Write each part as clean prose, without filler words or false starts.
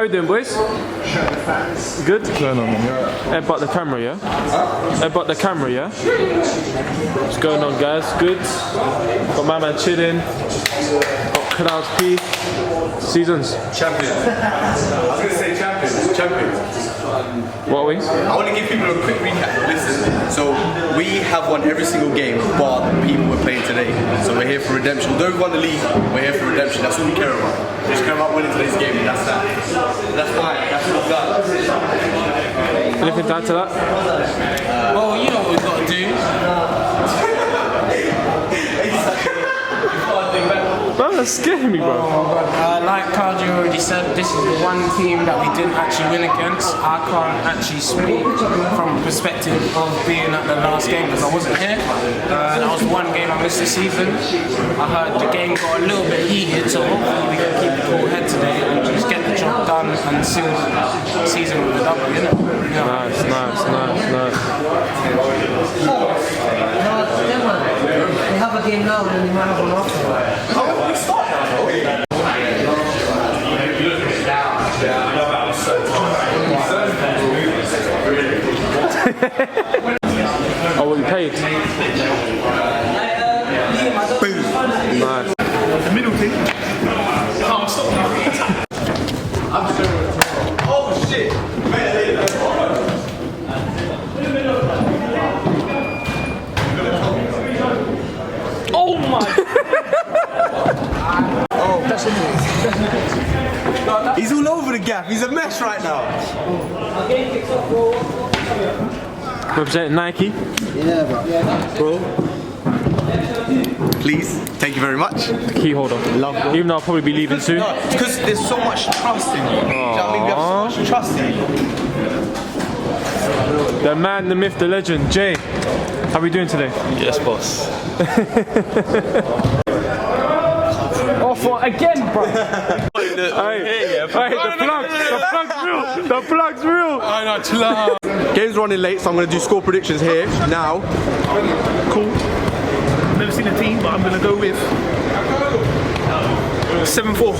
How you doing, boys? Good? Headbutt the camera, yeah? Headbutt the camera, yeah? What's going on, guys? Good? Got my man chilling. Got Clouds P. Seasons. Champions. I was going to say champions. Champions. What are we? I want to give people a quick recap. Listen, so we have won every single game bar the people we're playing today. So we're here for redemption. Although we won the league, we're here for redemption. That's all we care about. We just care about winning today's game, and that's that. That's fine. That's what we've done. Anything to add to that? Well, you know what we've got to do. Bro, that's scaring me, bro. Like Cardi already said, this is the one team that we didn't actually win against. I can't actually speak from a perspective of being at the last game because I wasn't here. That was one game I missed this season. I heard the game got a little bit heated, so hopefully we can keep a cool head today and just get the job done and seal the season with a W, innit? Yeah. Nice. We have a game now and then we might have one after. How about we start now? Oh, what you paid? Nice. The middle thing. Oh shit! Oh my! Oh, that's it. He's all over the gap. He's a mess right now. Representing Nike. Yeah, Bro. Please, thank you very much. The key holder. Love you. Even though I'll probably be leaving soon. No, because there's so much trust in you. Do you know what I mean? We have so much trust in you. The man, the myth, the legend, Jay. How are we doing today? Yes, boss. Off one again, bro. Hey, the plug's real. I know, chill out. Game's running late, so I'm going to do score predictions here now. Cool. Never seen a team, but I'm going to go with 7-4.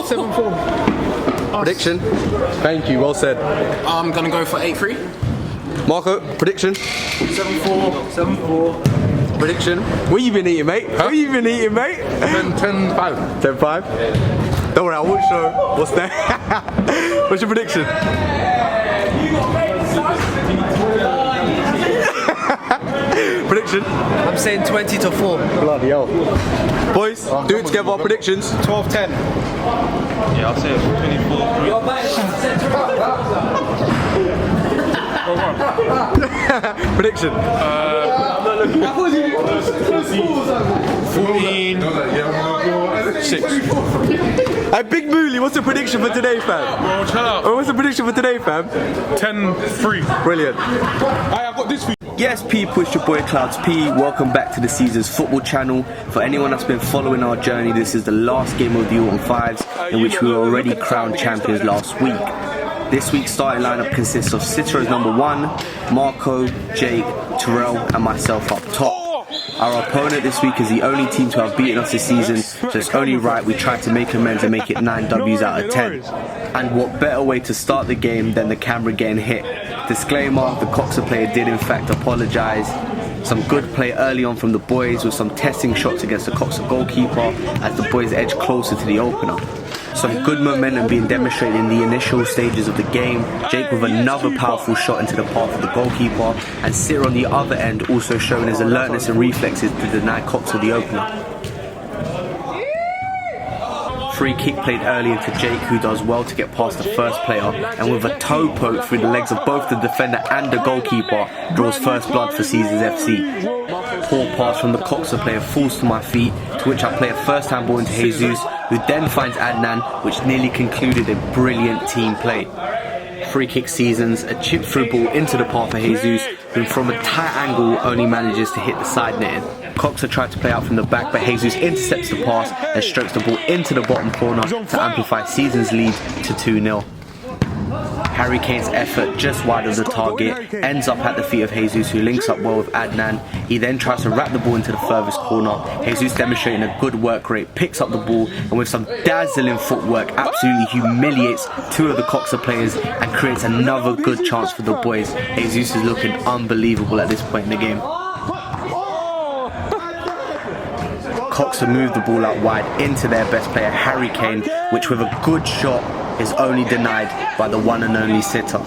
7-4. Prediction. Thank you, well said. I'm going to go for 8-3. Marco, prediction. 7-4. Prediction. What you been eating, mate? What you been eating, mate? 10-5. 10-5. Don't worry, I won't show what's there. What's your prediction? Prediction? I'm saying 20-4. Bloody hell. Boys, do it together, our predictions. 12-10. Yeah, I'll say 24. Prediction. 14-6. Hey, Big Mooley, what's the prediction for today, fam? Bro, chill out. What's the prediction for today, fam? 10-3. Brilliant. I've got this for you. Yes, people, it's your boy Clouds P. Welcome back to the season's football channel. For anyone that's been following our journey, this is the last game of the Autumn Fives, in which we were already crowned champions last week. This week's starting lineup consists of Sitta as number 1, Marco, Jake, Terrell, and myself up top. Our opponent this week is the only team to have beaten us this season, so it's only right we try to make amends and make it 9 W's out of 10. And what better way to start the game than the camera getting hit? Disclaimer, the Coxa player did in fact apologise. Some good play early on from the boys with some testing shots against the Coxa goalkeeper as the boys edged closer to the opener. Some good momentum being demonstrated in the initial stages of the game. Jake with another powerful shot into the path of the goalkeeper, and Sitta on the other end also showing his alertness and reflexes to deny Coxa the opener. Free kick played early into Jake, who does well to get past the first player, and with a toe poke through the legs of both the defender and the goalkeeper, draws first blood for Seasons FC. Poor pass from the Coxa player falls to my feet, to which I play a first hand ball into Jesus, who then finds Adnan, which nearly concluded a brilliant team play. Free kick Seasons, a chip through ball into the path of Jesus, who from a tight angle only manages to hit the side netting. Coxa tried to play out from the back, but Jesus intercepts the pass and strokes the ball into the bottom corner to amplify Seasons' lead to 2-0. Harry Kane's effort just wide of the target ends up at the feet of Jesus, who links up well with Adnan. He then tries to wrap the ball into the furthest corner. Jesus, demonstrating a good work rate, picks up the ball and with some dazzling footwork absolutely humiliates two of the Coxa players and creates another good chance for the boys. Jesus is looking unbelievable at this point in the game. Coxa moved the ball out wide into their best player Harry Kane, which with a good shot is only denied by the one and only Sitta.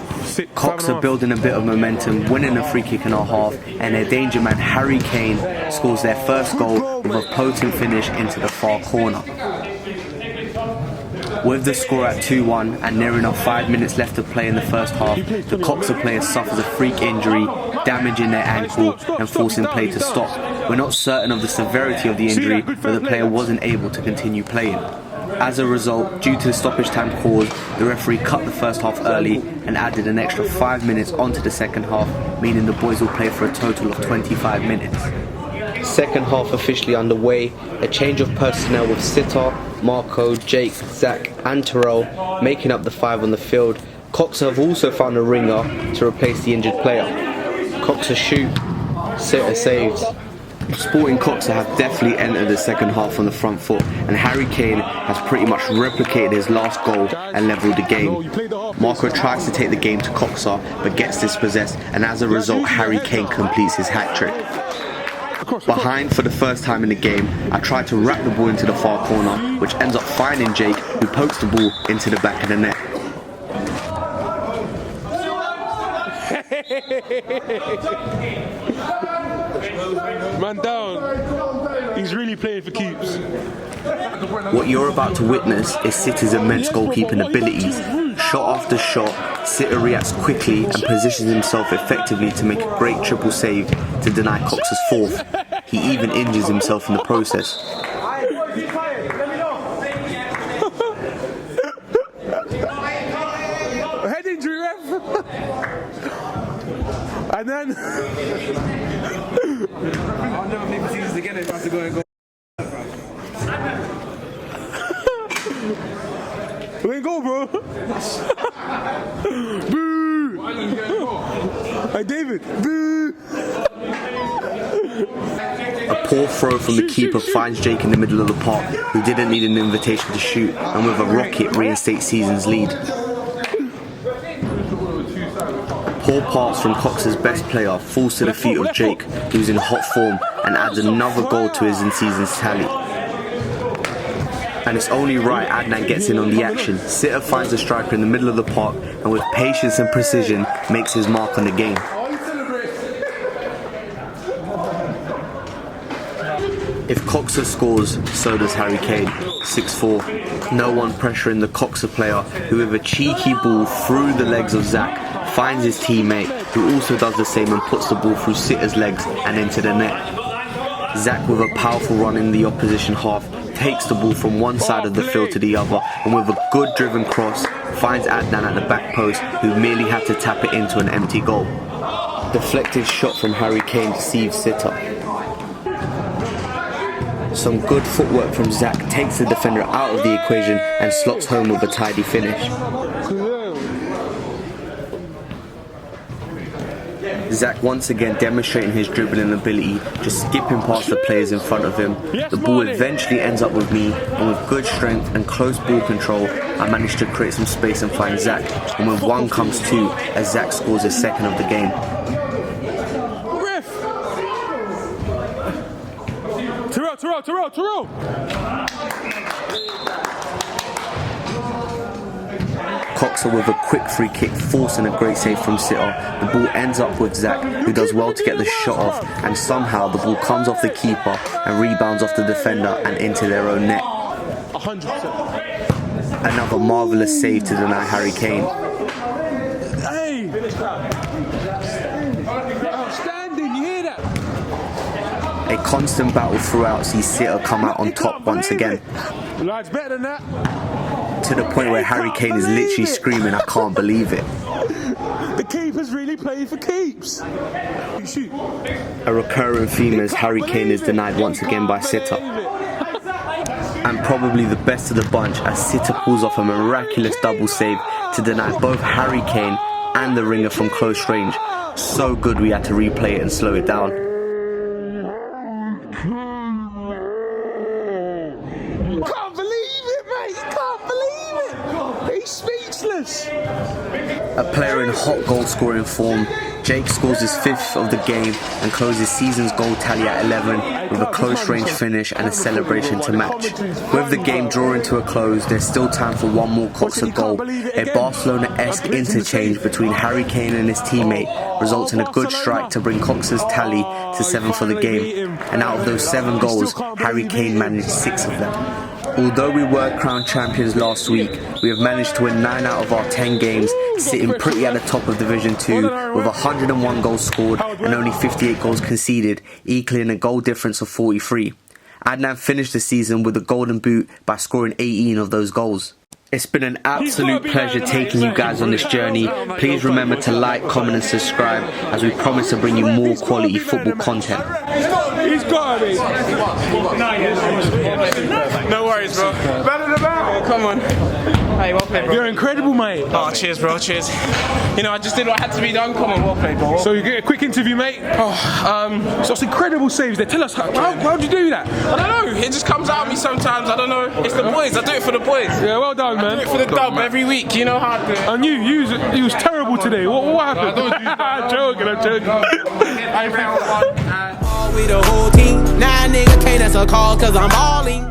Coxa building a bit of momentum, winning a free kick in our half, and their danger man Harry Kane scores their first goal with a potent finish into the far corner. With the score at 2-1 and near enough 5 minutes left to play in the first half, the Coxa player suffers a freak injury, damaging their ankle and forcing play to stop. We're not certain of the severity of the injury, but the player wasn't able to continue playing. As a result, due to the stoppage time caused, the referee cut the first half early and added an extra 5 minutes onto the second half, meaning the boys will play for a total of 25 minutes. Second half officially underway, a change of personnel with Sitta, Marco, Jake, Zach and Terrell making up the 5 on the field. Coxa have also found a ringer to replace the injured player. Coxa shoot, Sitta saves. Sporting Coxa have definitely entered the second half on the front foot, and Harry Kane has pretty much replicated his last goal and levelled the game. Marco tries to take the game to Coxa but gets dispossessed, and as a result Harry Kane completes his hat-trick. Behind for the first time in the game, I tried to wrap the ball into the far corner, which ends up finding Jake, who pokes the ball into the back of the net. Man down. He's really playing for keeps. What you're about to witness is Sitta's immense goalkeeping abilities. Shot after shot, Sitta reacts quickly and positions himself effectively to make a great triple save to deny Cox's fourth. He even injures himself in the process. Head injury, ref. And then I'll never make this again if I have to go and go. let go, bro. Boo! Hey, David. Boo! A poor throw from the keeper finds Jake in the middle of the park, who didn't need an invitation to shoot, and with a rocket reinstates season's lead. Poor pass from Cox's best player falls to the feet of Jake, who's in hot form, and adds another goal to his in-season's tally. And it's only right Adnan gets in on the action. Sitta finds the striker in the middle of the park and with patience and precision makes his mark on the game. If Coxa scores, so does Harry Kane. 6-4. No one pressuring the Coxa player, who with a cheeky ball through the legs of Zach finds his teammate, who also does the same and puts the ball through Sitta's legs and into the net. Zach with a powerful run in the opposition half takes the ball from one side of the field to the other, and with a good driven cross finds Adnan at the back post, who merely had to tap it into an empty goal. Deflected shot from Harry Kane deceives Sitta. Some good footwork from Zach takes the defender out of the equation and slots home with a tidy finish. Zach once again demonstrating his dribbling ability, just skipping past the players in front of him. The ball eventually ends up with me, and with good strength and close ball control, I managed to create some space and find Zach. And when one comes two, as Zach scores his second of the game. Terrell! Coxa with a quick free kick, forcing a great save from Sitta. The ball ends up with Zach, who does well to get the shot off, and somehow the ball comes off the keeper and rebounds off the defender and into their own net. 100%. Another marvellous save to deny Harry Kane. Hey! Outstanding, you hear that? A constant battle throughout sees Sitta come out on top once again. It's better than that. To the point where Harry Kane is literally screaming, "I can't believe it." The keeper's really playing for keeps. A recurring theme as Harry Kane is denied once again by Sitta. and probably the best of the bunch as Sitta pulls off a miraculous double save to deny both Harry Kane and the ringer from close range. So good we had to replay it and slow it down. Can't believe it, mate! Can't believe it! He's speechless! A player in hot goal scoring form, Jake scores his 5th of the game and closes season's goal tally at 11 with a close range finish and a celebration to match. With the game drawing to a close, there's still time for one more Coxa goal. A Barcelona-esque interchange between Harry Kane and his teammate results in a good strike to bring Coxa's tally to 7 for the game. And out of those 7 goals, Harry Kane managed 6 of them. Although we were crowned champions last week, we have managed to win 9 out of our 10 games, sitting pretty at the top of Division 2 with 101 goals scored and only 58 goals conceded, equaling a goal difference of 43. Adnan finished the season with a golden boot by scoring 18 of those goals. It's been an absolute pleasure taking you guys on this journey. Please remember to like, comment and subscribe as we promise to bring you more quality football content. He's got to be. No worries, bro. Come on. Hey, well played, bro. You're incredible, mate. Oh, cheers, bro. Cheers. You know, I just did what had to be done. Come on, well played, bro. So you get a quick interview, mate. So it's incredible saves there. Tell us, how'd you do that? I don't know. It just comes out of me sometimes. I don't know. It's the boys. I do it for the boys. Yeah, well done, man. I do it for the dub every week. You know how I do it. And you was terrible today. What happened? I'm joking. We the whole team. Nah, nigga, can't answer a call 'cause I'm balling.